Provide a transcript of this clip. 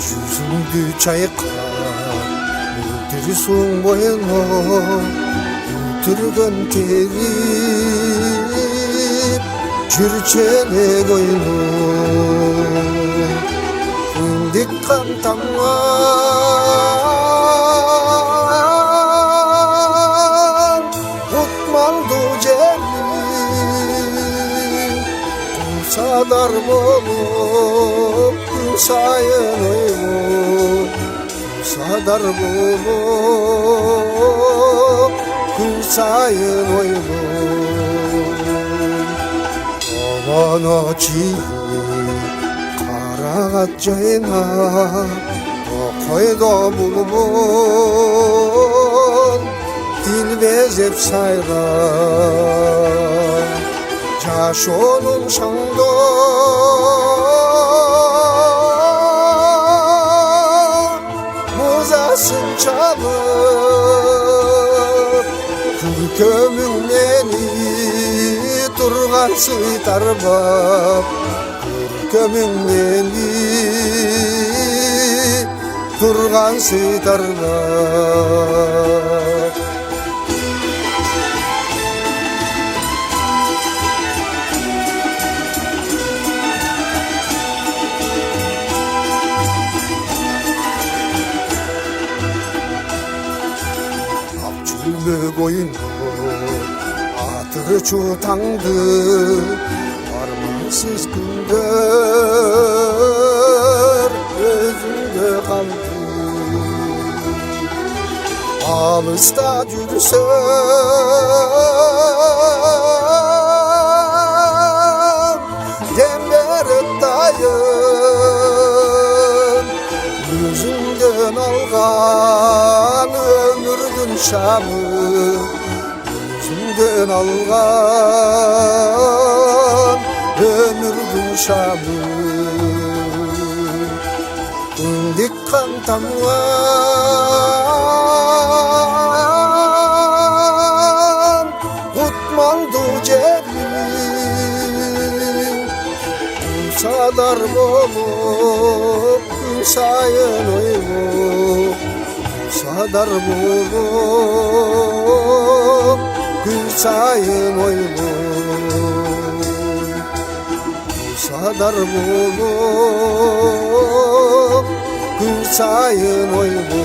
yüzünü çayka Öldürüsün boyunu Öldürgün terip Çürçene koyunu Dikkan tamam Utmandu celim Sadar bolup sayın oymu Sadar bolup sayın oymu Ovana çiğ Karagatçayına koyda bulubun Dil bezep sayra Caşonun şangda Muzasın çalıp Kürkömün beni Turgan sıytar bab Kürkömün beni Turgan sıytar bab Akçülmü koyunu Atır çutandı Armansız gündür Özünde kaldı Alışta cürsem Demler dayım Yüzünden algan ömrün şamı Yüzünden algan ömrün şamı Dikkan tamam Utmandu celim Sadar bolup sayın oymu Sadar bolup sayın oymu Sadar bolup sayın oymu